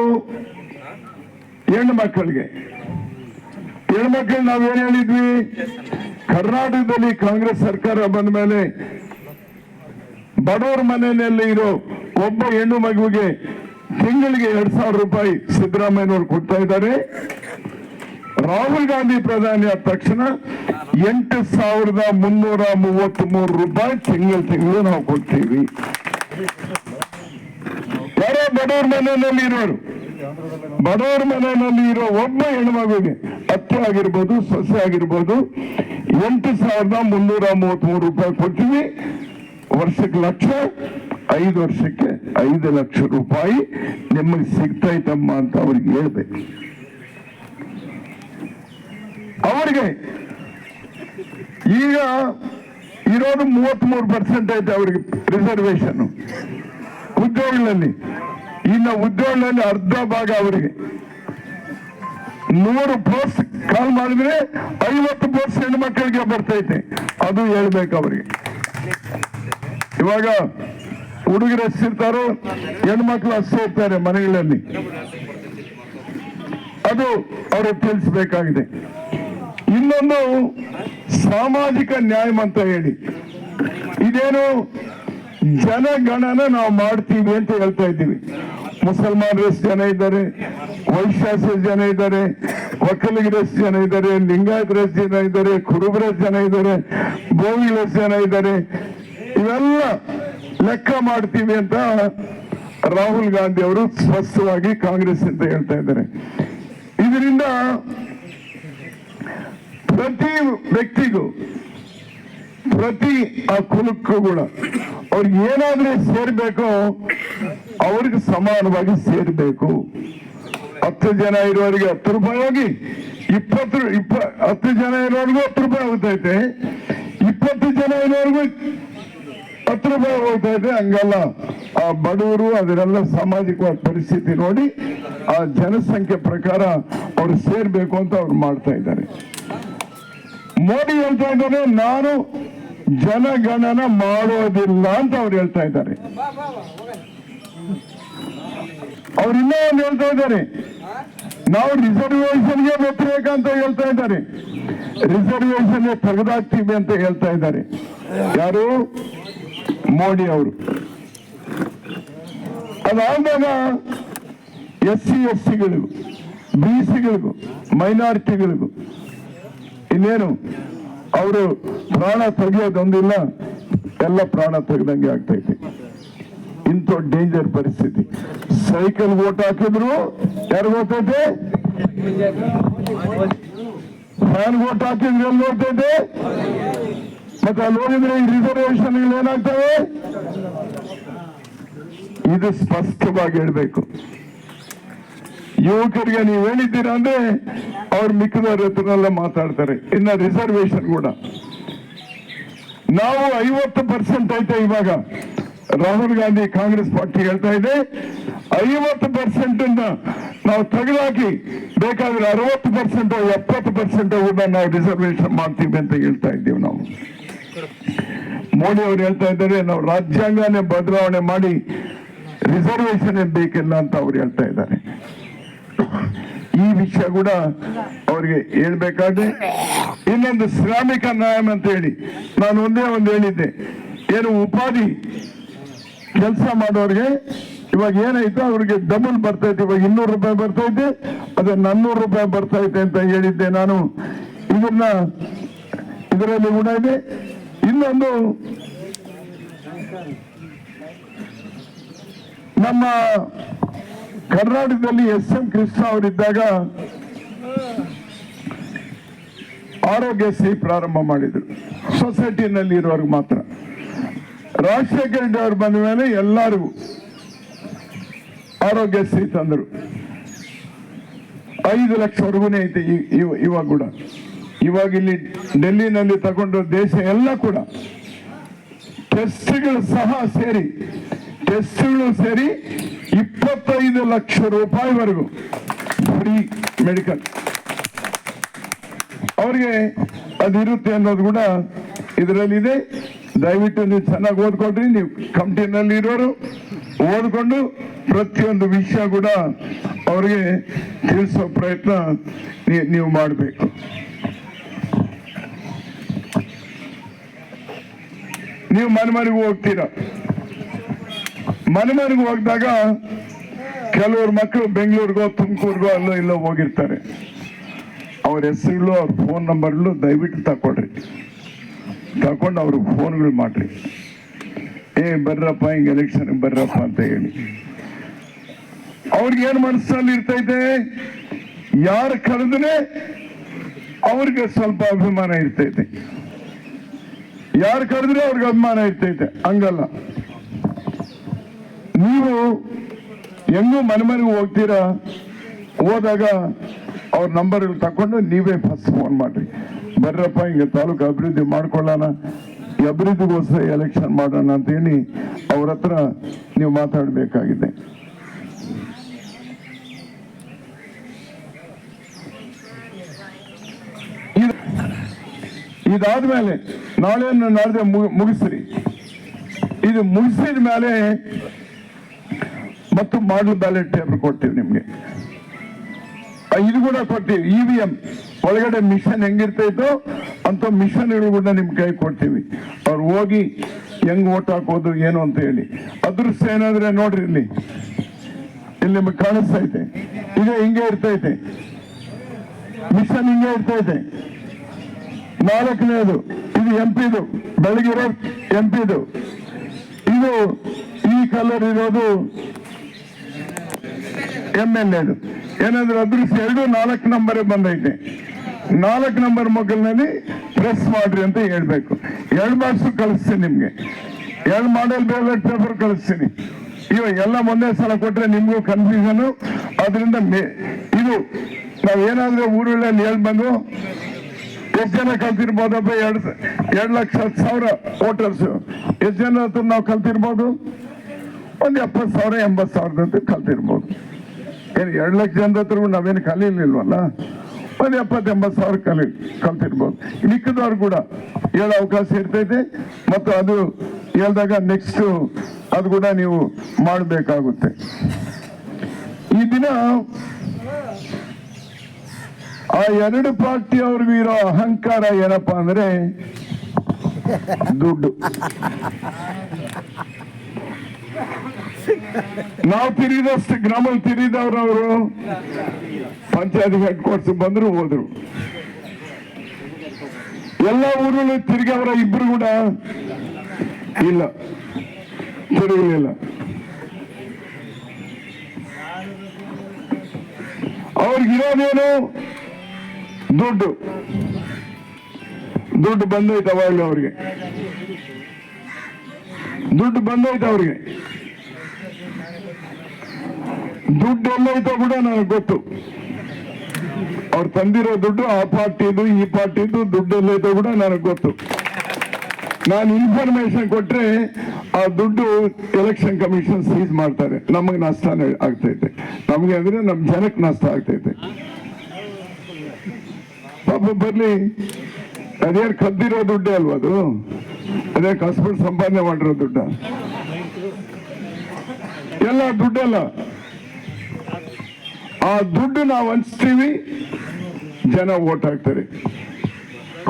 ಹೆಣ್ಮಕ್ಕಳಿಗೆ ನಾವೇನ್ ಹೇಳಿದ್ವಿ, ಕರ್ನಾಟಕದಲ್ಲಿ ಕಾಂಗ್ರೆಸ್ ಸರ್ಕಾರ ಬಂದ ಮೇಲೆ ಬಡವರ ಮನೆಯಲ್ಲಿ ಇರೋ ಒಬ್ಬ ಹೆಣ್ಣು ಮಗುವಿಗೆ ತಿಂಗಳಿಗೆ 2,000 ರೂಪಾಯಿ ಸಿದ್ದರಾಮಯ್ಯನವರು ಕೊಡ್ತಾ ಇದ್ದಾರೆ. ರಾಹುಲ್ ಗಾಂಧಿ ಪ್ರಧಾನಿ ಆದ ತಕ್ಷಣ 8,333 ರೂಪಾಯಿ ತಿಂಗಳು ನಾವು ಕೊಡ್ತೀವಿ. ಯಾರೋ ಬಡವರ ಮನೆಯಲ್ಲಿ ಇರೋ ಒಬ್ಬ ಹೆಣ್ಮಗುವಿಗೆ, ಅತ್ತೆ ಆಗಿರ್ಬೋದು, ಸೊಸೆ ಆಗಿರ್ಬೋದು, 8,333 ರೂಪಾಯಿ ಕೊಡ್ತೀವಿ. ವರ್ಷಕ್ಕೆ 1,00,000, 5 ವರ್ಷಕ್ಕೆ 5 ಲಕ್ಷ ರೂಪಾಯಿ ನಿಮಗೆ ಸಿಗ್ತೈತಮ್ಮ ಅಂತ ಅವ್ರಿಗೆ ಹೇಳ್ಬೇಕು. ಅವರಿಗೆ ಈಗ ಇರೋದು 33% ಐತೆ ಅವರಿಗೆ ರಿಸರ್ವೇಶನ್ ಉದ್ಯೋಗಗಳಲ್ಲಿ. ಇನ್ನು ಉದ್ಯೋಗಗಳಲ್ಲಿ ಅರ್ಧ ಭಾಗ ಅವರಿಗೆ 100 ಪೋಸ್ಟ್ ಕಾಲ್ ಮಾಡಿದ್ರೆ 50 ಪೋಸ್ಟ್ ಹೆಣ್ಮಕ್ಳಿಗೆ ಬರ್ತೈತೆ. ಅದು ಹೇಳ್ಬೇಕು ಅವರಿಗೆ. ಇವಾಗ ಹುಡುಗರು ಎಷ್ಟಿರ್ತಾರೋ ಹೆಣ್ಮಕ್ಳು ಅಷ್ಟೇ ಇರ್ತಾರೆ ಮನೆಗಳಲ್ಲಿ, ಅದು ಅವ್ರಿಗೆ ತಿಳಿಸ್ಬೇಕಾಗಿದೆ. ಇನ್ನೊಂದು ಸಾಮಾಜಿಕ ನ್ಯಾಯ ಅಂತ ಹೇಳಿ, ಇದೇನು ಜನಗಣನ ನಾವು ಮಾಡ್ತೀವಿ ಅಂತ ಹೇಳ್ತಾ ಇದ್ದೀವಿ. ಮುಸಲ್ಮಾನರು ಎಷ್ಟು ಜನ ಇದ್ದಾರೆ, ವೈಶ್ಯಾಸ ಜನ ಇದ್ದಾರೆ, ಒಕ್ಕಲಿಗರು ಎಷ್ಟು ಜನ ಇದ್ದಾರೆ, ಲಿಂಗಾಯತರು ಎಷ್ಟು ಜನ ಇದ್ದಾರೆ, ಕುರುಬರು ಎಷ್ಟು ಜನ ಇದ್ದಾರೆ, ಗೋವಿಗಳು ಎಷ್ಟು ಜನ ಇದ್ದಾರೆ, ಇವೆಲ್ಲ ಲೆಕ್ಕ ಮಾಡ್ತೀವಿ ಅಂತ ರಾಹುಲ್ ಗಾಂಧಿ ಅವರು ಸ್ಪಷ್ಟವಾಗಿ ಕಾಂಗ್ರೆಸ್ ಅಂತ ಹೇಳ್ತಾ ಇದ್ದಾರೆ. ಇದರಿಂದ ಪ್ರತಿ ವ್ಯಕ್ತಿಗೂ, ಪ್ರತಿ ಆ ಕುಲಕ್ಕೂ ಕೂಡ ಅವ್ರಿಗೆ ಏನಾದ್ರೂ ಸೇರ್ಬೇಕೋ ಅವ್ರಿಗೆ ಸಮಾನವಾಗಿ ಸೇರ್ಬೇಕು. 10 ಜನ ಇರೋರಿಗೆ 10 ರೂಪಾಯಿ ಹೋಗಿ 10 ಜನ ಇರೋರಿಗೂ 10 ರೂಪಾಯಿ ಹೋಗ್ತೈತೆ, 20 ಜನ ಇರೋರಿಗೂ 10 ರೂಪಾಯಿ ಹೋಗ್ತೈತೆ. ಹಂಗಲ್ಲ, ಆ ಬಡವರು ಅದನ್ನೆಲ್ಲ ಸಾಮಾಜಿಕವಾದ ಪರಿಸ್ಥಿತಿ ನೋಡಿ ಆ ಜನಸಂಖ್ಯೆ ಪ್ರಕಾರ ಅವ್ರು ಸೇರ್ಬೇಕು ಅಂತ ಅವ್ರು ಮಾಡ್ತಾ ಇದ್ದಾರೆ. ಮೋದಿ ಹೇಳ್ತಾ ಇದ್ದಾರೆ, ನಾನು ಜನಗಣನ ಮಾಡೋದಿಲ್ಲ ಅಂತ ಅವ್ರು ಹೇಳ್ತಾ ಇದ್ದಾರೆ. ಅವ್ರು ಇನ್ನೂ ಒಂದು ಹೇಳ್ತಾ ಇದ್ದಾರೆ, ನಾವು ರಿಸರ್ವೇಶನ್ಗೆ ವ್ಯತಿರೇಕ ಅಂತ ಹೇಳ್ತಾ ಇದ್ದಾರೆ. ರಿಸರ್ವೇಶನ್ ತೆಗೆದಾಕ್ತೀವಿ ಅಂತ ಹೇಳ್ತಾ ಇದ್ದಾರೆ. ಯಾರು? ಮೋದಿ ಅವರು. ಅದಾದಾಗ SC/STಗಳಿಗೂ, BCಗಳಿಗೂ, ಮೈನಾರಿಟಿಗಳಿಗೂ ಇನ್ನೇನು ಅವರು ಪ್ರಾಣ ತೆಗೆಯೋದೊಂದಿಲ್ಲ, ಎಲ್ಲ ಪ್ರಾಣ ತೆಗೆದಂಗೆ ಆಗ್ತೈತಿ. ಇಂಥ ಡೇಂಜರ್ ಪರಿಸ್ಥಿತಿ. ಸೈಕಲ್ ಓಟ್ ಹಾಕಿದ್ರು ಯಾರು ಗೊತ್ತೈತೆ? ಫ್ಯಾನ್ ಓಟ್ ಹಾಕಿದ್ರು ಎಲ್ಲಿ ಓದ್ತೈತೆ? ಮತ್ತೆ ಅಲ್ಲಿ ಹೋಗಿದ್ರೆ ಈ ರಿಸರ್ವೇಶನ್ ಏನಾಗ್ತವೆ? ಇದು ಸ್ಪಷ್ಟವಾಗಿ ಹೇಳ್ಬೇಕು. ಯುವಕರಿಗೆ ನೀವು ಹೇಳಿದ್ದೀರಾ ಅಂದ್ರೆ ಅವ್ರು ಮಿಕ್ಕದವ್ರ ಹತ್ರನೆಲ್ಲ ಮಾತಾಡ್ತಾರೆ. ಇನ್ನ ರಿಸರ್ವೇಶನ್ ಕೂಡ ನಾವು 50% ಐತೆ ಇವಾಗ. ರಾಹುಲ್ ಗಾಂಧಿ ಕಾಂಗ್ರೆಸ್ ಪಾರ್ಟಿ ಹೇಳ್ತಾ ಇದೆ 50% ನಾವು ತೆಗೆದಾಕಿ ಬೇಕಾದ್ರೆ 60% 70% ಕೂಡ ನಾವು ರಿಸರ್ವೇಶನ್ ಮಾಡ್ತೀವಿ ಅಂತ ಹೇಳ್ತಾ ಇದ್ದೀವಿ. ನಾವು ಮೋದಿ ಅವರು ಹೇಳ್ತಾ ಇದ್ದಾರೆ ನಾವು ರಾಜ್ಯಾಂಗನೇ ಬದಲಾವಣೆ ಮಾಡಿ ರಿಸರ್ವೇಶನ್ ಬೇಕಿಲ್ಲ ಅಂತ ಅವ್ರು ಹೇಳ್ತಾ ಇದ್ದಾರೆ. ಈ ವಿಷಯ ಕೂಡ ಅವ್ರಿಗೆ ಹೇಳ್ಬೇಕಾದ್ರೆ ಇನ್ನೊಂದು ಶ್ರಾಮಿಕ ನ್ಯಾಯ ಅಂತ ಹೇಳಿ ನಾನು ಒಂದೇ ಒಂದು ಹೇಳಿದ್ದೆ. ಏನು ಉಪಾಧಿ ಕೆಲಸ ಮಾಡೋರಿಗೆ ಇವಾಗ ಏನಾಯ್ತು ಅವ್ರಿಗೆ ಡಬಲ್ ಬರ್ತೈತೆ. ಇವಾಗ 200 ರೂಪಾಯಿ ಬರ್ತೈತೆ, ಅದೇ 400 ರೂಪಾಯಿ ಬರ್ತೈತೆ ಅಂತ ಹೇಳಿದ್ದೆ ನಾನು. ಇದರಲ್ಲಿ ಕೂಡ ಇದೆ. ಇನ್ನೊಂದು ನಮ್ಮ ಕರ್ನಾಟಕದಲ್ಲಿ SM ಕೃಷ್ಣ ಅವರಿದ್ದಾಗ ಆರೋಗ್ಯಶ್ರೀ ಪ್ರಾರಂಭ ಮಾಡಿದ್ರು, ಸೊಸೈಟಿನಲ್ಲಿ ಇರೋರ್ಗೆ ಮಾತ್ರ. ರಾಜಶೇಖರ ರೆಡ್ಡಿ ಅವರು ಬಂದ ಮೇಲೆ ಎಲ್ಲರಿಗೂ ಆರೋಗ್ಯಶ್ರೀ ತಂದರು. 5 ಲಕ್ಷವರೆಗೂ ಐತೆ ಇವಾಗ ಕೂಡ. ಇವಾಗ ಇಲ್ಲಿ ಡೆಲ್ಲಿನಲ್ಲಿ ತಗೊಂಡು ದೇಶ ಎಲ್ಲ ಕೂಡ ಟೆಸ್ಟ್ಗಳು ಸಹ ಸೇರಿ 25 ಲಕ್ಷ ರೂಪಾಯಿವರೆಗೂ ಫ್ರೀ ಮೆಡಿಕಲ್ ಅವ್ರಿಗೆ ಅದಿರುತ್ತೆ ಅನ್ನೋದು ಕೂಡ ಇದರಲ್ಲಿದೆ. ದಯವಿಟ್ಟು ನೀವು ಚೆನ್ನಾಗಿ ಓದ್ಕೊಳ್ರಿ. ನೀವು ಕಮಿಟಿನಲ್ಲಿ ಇರೋರು ಓದ್ಕೊಂಡು ಪ್ರತಿಯೊಂದು ವಿಷಯ ಕೂಡ ಅವ್ರಿಗೆ ತಿಳಿಸೋ ಪ್ರಯತ್ನ ನೀವು ಮಾಡಬೇಕು. ನೀವು ಮನೆಗೆ ಹೋಗ್ತೀರಾ. ಮನೆಗೆ ಹೋಗಿದಾಗ ಕೆಲವರು ಮಕ್ಕಳು ಬೆಂಗಳೂರಿಗೋ ತುಮಕೂರಿಗೋ ಅಲ್ಲೋ ಇಲ್ಲೋ ಹೋಗಿರ್ತಾರೆ. ಅವ್ರ ಹೆಸರುಗಳು ಅವ್ರ ಫೋನ್ ನಂಬರ್ಗಳು ದಯವಿಟ್ಟು ತಕೊಳ್ರಿ. ತಕೊಂಡು ಅವ್ರಿಗೆ ಫೋನ್ಗಳು ಮಾಡ್ರಿ. ಬರ್ರಪ್ಪ ಹಿಂಗೆ ಎಲೆಕ್ಷನ್ ಬರ್ರಪ್ಪ ಅಂತ ಹೇಳಿ. ಅವ್ರಿಗೆ ಏನ್ ಮನಸ್ಸಲ್ಲಿ ಇರ್ತೈತೆ, ಯಾರು ಕರೆದ್ರೆ ಅವ್ರಿಗೆ ಸ್ವಲ್ಪ ಅಭಿಮಾನ ಇರ್ತೈತೆ, ಯಾರು ಕರೆದ್ರೆ ಅವ್ರಿಗೆ ಅಭಿಮಾನ ಇರ್ತೈತೆ. ಹಂಗಲ್ಲ, ನೀವು ಹೆಂಗೂ ಮನೆಗೆ ಹೋಗ್ತೀರಾ, ಹೋದಾಗ ಅವ್ರ ನಂಬರ್ಗಳು ತಕೊಂಡು ನೀವೇ ಫಸ್ಟ್ ಫೋನ್ ಮಾಡ್ರಿ. ಬರ್ರಪ್ಪ ಹಿಂಗೆ ತಾಲೂಕು ಅಭಿವೃದ್ಧಿ ಮಾಡ್ಕೊಳ್ಳೋಣ, ಈ ಅಭಿವೃದ್ಧಿಗೋಸ್ಕರ ಎಲೆಕ್ಷನ್ ಮಾಡೋಣ ಅಂತ ಹೇಳಿ ಅವ್ರ ಹತ್ರ ನೀವು ಮಾತಾಡಬೇಕಾಗಿದೆ. ಇದಾದ್ಮೇಲೆ ನಾಳೆ ಮುಗಿಸ್ರಿ. ಇದು ಮುಗಿಸಿದ ಮೇಲೆ ಮತ್ತು ಮಾಡಲ್ ಬ್ಯಾಲೆಟ್ ಪೇಪರ್ ಕೊಡ್ತೀವಿ ನಿಮ್ಗೆ. ಇದು ಕೂಡ ಕೊಡ್ತೀವಿ. EVM ಒಳಗಡೆ ಮಿಷನ್ ಹೆಂಗಿರ್ತೈತೋ ಅಂತ ಮಿಷನ್ಗಳು ಕೂಡ ನಿಮ್ ಕೈ ಕೊಡ್ತೀವಿ. ಅವ್ರು ಹೋಗಿ ಹೆಂಗ್ ಓಟ್ ಹಾಕೋದು ಏನು ಅಂತ ಹೇಳಿ. ಅದೃಷ್ಟ ಏನಾದ್ರೆ ನೋಡ್ರಿ, ಇಲ್ಲಿ ನಿಮ್ಗೆ ಕಾಣಿಸ್ತೈತೆ. ಈಗ ಹಿಂಗೆ ಇರ್ತೈತೆ ಮಿಷನ್, ಹಿಂಗೆ ಇರ್ತೈತೆ. 4ನೇದು ಇದು MP, ಬೆಳಗಿರೋ MP. ಇದು ಈ ಕಲರ್ ಇರೋದು MLA. ಏನಾದ್ರೂ ಅದೃಷ್ಟ 4 ನಂಬರ್ ಬಂದೈತೆ. 4 ನಂಬರ್ ಮಗಲ್ನಲ್ಲಿ ಪ್ರೆಸ್ ಮಾಡ್ರಿ ಅಂತ ಹೇಳ್ಬೇಕು. 2 ಬಾಕ್ಸ್ ಕಳಿಸ್ತೀನಿ ನಿಮ್ಗೆ, 2 ಮಾಡಲ್ ಬ್ಯಾಲೆಟ್ ಪೇಪರ್ ಕಳಿಸ್ತೀನಿ. ಇವಾಗ ಎಲ್ಲ ಒಂದೇ ಸಲ ಕೊಟ್ರೆ ನಿಮ್ಗೂ ಕನ್ಫ್ಯೂಷನ್. ಅದರಿಂದ ಇದು ನಾವೇನಾದ್ರೂ ಊರುಗಳಲ್ಲಿ ಬಂದು ಎಷ್ಟು ಜನ ಕಲ್ತಿರ್ಬೋದಪ್ಪ? 2,10,000 ವೋಟರ್ಸ್. ಎಷ್ಟು ಜನ ಹತ್ರ ನಾವು ಕಲ್ತಿರ್ಬೋದು? ಒಂದು 70,000 80,000 ಅಂತ ಕಲ್ತಿರ್ಬೋದು. ಏನು 2 ಲಕ್ಷ ಜನದ ಹತ್ರ ನಾವೇನು ಕಲೀಲಿಲ್ವಲ್ಲ, ಒಂದು 70,000-80,000 ಕಲ್ತಿರ್ಬೋದು. ಮಿಕ್ಕದವ್ರು ಕೂಡ ಹೇಳೋ ಅವಕಾಶ ಇರ್ತೈತೆ. ಮತ್ತು ಅದು ಹೇಳಿದಾಗ ನೆಕ್ಸ್ಟ್ ಅದು ಕೂಡ ನೀವು ಮಾಡಬೇಕಾಗುತ್ತೆ. ಈ ದಿನ ಆ 2 ಪಾರ್ಟಿ ಅವ್ರಿಗೂ ಇರೋ ಅಹಂಕಾರ ಏನಪ್ಪಾ ಅಂದ್ರೆ ದುಡ್ಡು. ನಾವು ತಿರುಗಿದಷ್ಟು ಗ್ರಾಮಲ್ಲಿ ತಿರುಗಿದವ್ರವರು ಪಂಚಾಯತ್ ಹೆಡ್ ಕ್ವಾರ್ಟರ್ಸ್ ಬಂದ್ರು ಹೋದ್ರು. ಎಲ್ಲ ಊರಲ್ಲೂ ತಿರುಗಿ ಅವರ ಇಬ್ರು ಕೂಡ ಇಲ್ಲ, ತಿರುಗಲಿಲ್ಲ. ಅವ್ರಿಗಿರೋದೇನು ದುಡ್ಡು. ದುಡ್ಡು ಬಂದೈತೆ, ಅವಾಗಲೂ ಅವ್ರಿಗೆ ದುಡ್ಡು ಬಂದೈತೆ. ಅವ್ರಿಗೆ ದುಡ್ಡು ಎಲ್ಲೈತೋ ಕೂಡ ನನಗೆ ಗೊತ್ತು. ಅವ್ರು ತಂದಿರೋ ದುಡ್ಡು ಆ ಪಾರ್ಟಿದು ಈ ಪಾರ್ಟಿದು ದುಡ್ಡು ಎಲ್ಲೈತೋ ಕೂಡ ನನಗೆ ಗೊತ್ತು. ನಾನು ಇನ್ಫಾರ್ಮೇಶನ್ ಕೊಟ್ರೆ ಆ ದುಡ್ಡು ಎಲೆಕ್ಷನ್ ಕಮಿಷನ್ ಸೀಸ್ ಮಾಡ್ತಾರೆ. ನಮಗೆ ನಷ್ಟ ಆಗ್ತೈತೆ. ನಮಗೆ ಅಂದ್ರೆ ನಮ್ಮ ಜನಕ್ಕೆ ನಷ್ಟ ಆಗ್ತೈತೆ. ಪಾಪ ಬರ್ಲಿ, ಅದೇನು ಕದ್ದಿರೋ ದುಡ್ಡೇ ಅಲ್ವಾ ಅದು? ಅದೇ ಕಷ್ಟಪಟ್ಟು ಸಂಪಾದನೆ ಮಾಡಿರೋ ದುಡ್ಡ? ಎಲ್ಲ ದುಡ್ಡಲ್ಲ. ಆ ದುಡ್ಡು ನಾವು ಹಂಚ್ತೀವಿ, ಜನ ಓಟ್ ಹಾಕ್ತಾರೆ.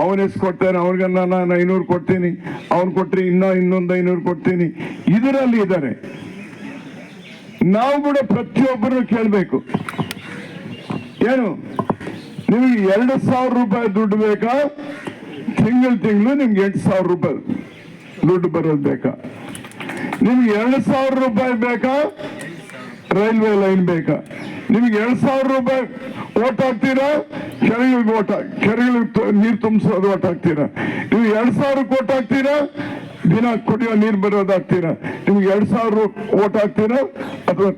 ಅವನ ಎಷ್ಟು ಕೊಡ್ತಾನೆ, ಅವ್ರಿಗೆ ನಾನು 500 ಕೊಡ್ತೀನಿ, ಅವನು ಕೊಟ್ಟರೆ ಇನ್ನೊಂದು 500 ಕೊಡ್ತೀನಿ. ಇದರಲ್ಲಿ ಇದ್ದಾರೆ. ನಾವು ಕೂಡ ಪ್ರತಿಯೊಬ್ಬರು ಕೇಳಬೇಕು, ಏನು ನಿಮಗೆ 2,000 ರೂಪಾಯಿ ದುಡ್ಡು ಬೇಕಾ? ತಿಂಗಳು ನಿಮ್ಗೆ 8,000 ರೂಪಾಯಿ ದುಡ್ಡು ಬರೋದು ಬೇಕಾ? ನಿಮ್ಗೆ 2,000 ರೂಪಾಯಿ ಬೇಕಾ? ರೈಲ್ವೆ ಲೈನ್ ಬೇಕಾ? ನಿಮ್ಗೆ 2,000 ರೂಪಾಯಿ ಓಟ್ ಹಾಕ್ತೀರಾ? ಕೆರೆಗಳಿಗೆ ನೀರು ತುಂಬಿಸೋದು ಓಟ್ ಹಾಕ್ತೀರಾ? ನೀವು 2,000 ಓಟ್ ಹಾಕ್ತೀರಾ? ದಿನ ಕುಡಿಯೋ ನೀರು ಬರೋದು ಹಾಕ್ತೀರಾ? ನಿಮ್ಗೆ 2,000 ಓಟ್ ಹಾಕ್ತೀರಾ ಅಥವಾ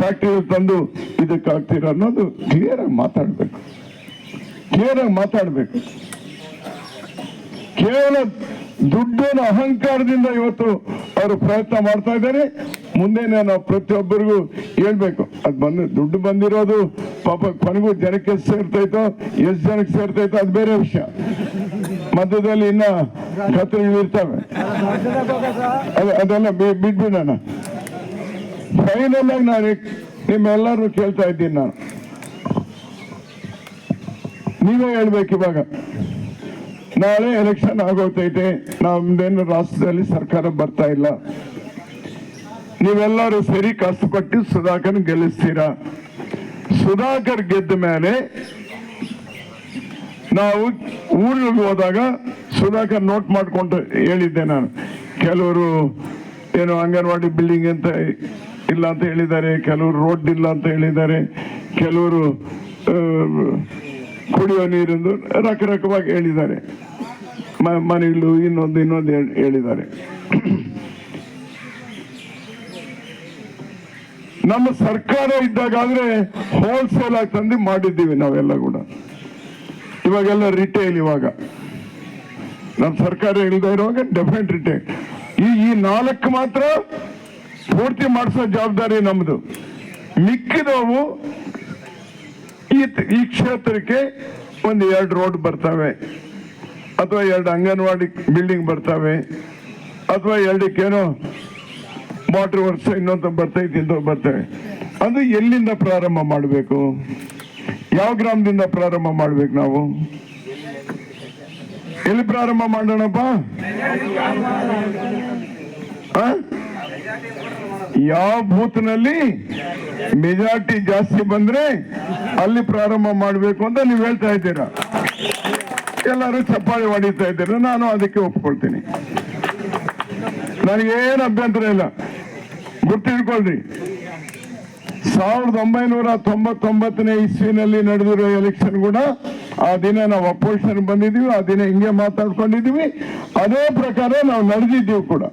ಫ್ಯಾಕ್ಟ್ರಿ ತಂದು ಇದಕ್ಕೆ ಹಾಕ್ತೀರಾ ಅನ್ನೋದು ಕ್ಲಿಯರ್ ಆಗಿ ಮಾತಾಡ್ಬೇಕು. ಕೇವಲ ದುಡ್ಡಿನ ಅಹಂಕಾರದಿಂದ ಇವತ್ತು ಅವರು ಪ್ರಯತ್ನ ಮಾಡ್ತಾ ಇದ್ದಾರೆ. ಮುಂದೆನೆ ನಾವು ಪ್ರತಿಯೊಬ್ಬರಿಗೂ ಹೇಳ್ಬೇಕು, ಅದು ದುಡ್ಡು ಬಂದಿರೋದು ಪಾಪ ಕೊನೆಗೂ ಜನಕ್ಕೆ ಎಷ್ಟು ಸೇರ್ತೈತೋ, ಎಷ್ಟು ಜನಕ್ಕೆ ಸೇರ್ತೈತೋ ಅದು ಬೇರೆ ವಿಷಯ. ಮಧ್ಯದಲ್ಲಿ ಇನ್ನ ಖಾತ್ರಿಗಳು ಇರ್ತವೆ, ಅದೆಲ್ಲ ಬಿಟ್ಬಿಡೋಣ. ಫೈನಲ್ ಆಗಿ ನಾನು ನಿಮ್ಮೆಲ್ಲರೂ ಕೇಳ್ತಾ ಇದ್ದೀನಿ, ನಾನು ನೀವೇ ಹೇಳ್ಬೇಕು. ಇವಾಗ ನಾಳೆ ಎಲೆಕ್ಷನ್ ಆಗೋಗ್ತೈತೆ, ನಮ್ದೇನು ರಾಷ್ಟ್ರದಲ್ಲಿ ಸರ್ಕಾರ ಬರ್ತಾ ಇಲ್ಲ. ನೀವೆಲ್ಲರೂ ಸೇರಿ ಕಷ್ಟಪಟ್ಟು ಸುಧಾಕರ್ ಗೆಲ್ಲಿಸ್ತೀರಾ. ಸುಧಾಕರ್ ಗೆದ್ದ ಮೇಲೆ ನಾವು ಊರಿಗೆ ಹೋದಾಗ ಸುಧಾಕರ್ ನೋಟ್ ಮಾಡ್ಕೊಂಡು ಹೇಳಿದ್ದೆ ನಾನು, ಕೆಲವರು ಏನು ಅಂಗನವಾಡಿ ಬಿಲ್ಡಿಂಗ್ ಅಂತ ಇಲ್ಲ ಅಂತ ಹೇಳಿದ್ದಾರೆ, ಕೆಲವರು ರೋಡ್ ಇಲ್ಲ ಅಂತ ಹೇಳಿದ್ದಾರೆ, ಕೆಲವರು ಕುಡಿಯೋ ನೀರಿಂದು ರಕರಕವಾಗಿ ಹೇಳಿದ್ದಾರೆ, ಮನೆಗಳು ಇನ್ನೊಂದು ಹೇಳಿದ್ದಾರೆ. ನಮ್ಮ ಸರ್ಕಾರ ಇದ್ದಾಗಾದ್ರೆ ಹೋಲ್ಸೇಲ್ ಆಗಿ ತಂದು ಮಾಡಿದ್ದೀವಿ ನಾವೆಲ್ಲ ಕೂಡ. ಇವಾಗೆಲ್ಲ ರಿಟೇಲ್. ಇವಾಗ ನಮ್ಮ ಸರ್ಕಾರ ಇಲ್ಲದೆ ಇರುವಾಗ ಡೆಫಿನೆಟ್ ರಿಟೇಲ್. ಈ 4 ಮಾತ್ರ ಪೂರ್ತಿ ಮಾಡಿಸೋ ಜವಾಬ್ದಾರಿ ನಮ್ದು. ಮಿಕ್ಕಿದವು ಈ ಕ್ಷೇತ್ರಕ್ಕೆ 1-2 ರೋಡ್ ಬರ್ತವೆ, ಅಥವಾ 2 ಅಂಗನವಾಡಿ ಬಿಲ್ಡಿಂಗ್ ಬರ್ತವೆ, ಅಥವಾ 2 ವಾಟರ್ ವರ್ಕ್ಸ್ ಇನ್ನೊಂದು ಬರ್ತೈತಿ, ಇಂಥವು ಬರ್ತವೆ. ಅದು ಎಲ್ಲಿಂದ ಪ್ರಾರಂಭ ಮಾಡಬೇಕು? ಯಾವ ಗ್ರಾಮದಿಂದ ಪ್ರಾರಂಭ ಮಾಡ್ಬೇಕು? ನಾವು ಎಲ್ಲಿ ಪ್ರಾರಂಭ ಮಾಡೋಣಪ್ಪ? ಯಾವ ಬೂತ್ನಲ್ಲಿ ಮೆಜಾರಿಟಿ ಜಾಸ್ತಿ ಬಂದ್ರೆ ಅಲ್ಲಿ ಪ್ರಾರಂಭ ಮಾಡಬೇಕು ಅಂತ ನೀವು ಹೇಳ್ತಾ ಇದ್ದೀರಾ. ಎಲ್ಲರೂ ಚಪ್ಪಾಳೆ ಹೊಡಿತಾ ಇದ್ದೀರಾ, ನಾನು ಅದಕ್ಕೆ ಒಪ್ಕೊಳ್ತೀನಿ. ನನಗೇನು ಅಭ್ಯಂತರ ಇಲ್ಲ. ಗುರ್ತಿಡ್ಕೊಳ್ರಿ, 1999ನೇ ಇಸ್ವಿನಲ್ಲಿ ನಡೆದಿರೋ ಎಲೆಕ್ಷನ್ ಕೂಡ ಆ ದಿನ ನಾವು ಅಪೋಸಿಷನ್ ಬಂದಿದ್ದೀವಿ, ಆ ದಿನ ಹಿಂಗೆ ಮಾತಾಡ್ಕೊಂಡಿದ್ದೀವಿ. ಅದೇ ಪ್ರಕಾರ ನಾವು ನಡೆದಿದ್ದೀವಿ ಕೂಡ.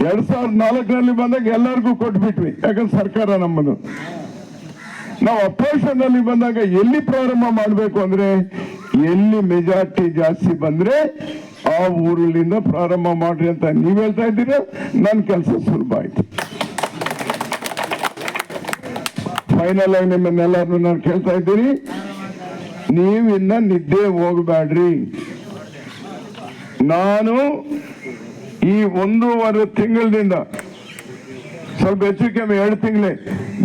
2004ರಲ್ಲಿ ಬಂದಾಗ ಎಲ್ಲರಿಗೂ ಕೊಟ್ಬಿಟ್ವಿ, ಯಾಕಂದ್ರೆ ಸರ್ಕಾರ ನಮ್ಮದು. ನಾವು ಅಪೋಸಿಷನ್ ಅಲ್ಲಿ ಬಂದಾಗ ಎಲ್ಲಿ ಪ್ರಾರಂಭ ಮಾಡಬೇಕು ಅಂದ್ರೆ, ಎಲ್ಲಿ ಮೆಜಾರಿಟಿ ಜಾಸ್ತಿ ಬಂದ್ರೆ ಆ ಊರಿನಿಂದ ಪ್ರಾರಂಭ ಮಾಡ್ರಿ ಅಂತ ನೀವ್ ಹೇಳ್ತಾ ಇದ್ದೀರಾ. ನನ್ನ ಕೆಲಸ ಸುಲಭ ಆಯ್ತು. ಫೈನಲ್ ಆಗಿ ನಿಮ್ಮನ್ನೆಲ್ಲರೂ ನಾನು ಕೇಳ್ತಾ ಇದ್ದೀನಿ, ನೀವಿನ್ನ ನಿದ್ದೆ ಹೋಗಬೇಡ್ರಿ. ನಾನು ಈ 1.5 ತಿಂಗಳಿಂದ ಸ್ವಲ್ಪ ಹೆಚ್ಚು ಕಮ್ಮಿ 2 ತಿಂಗಳೇ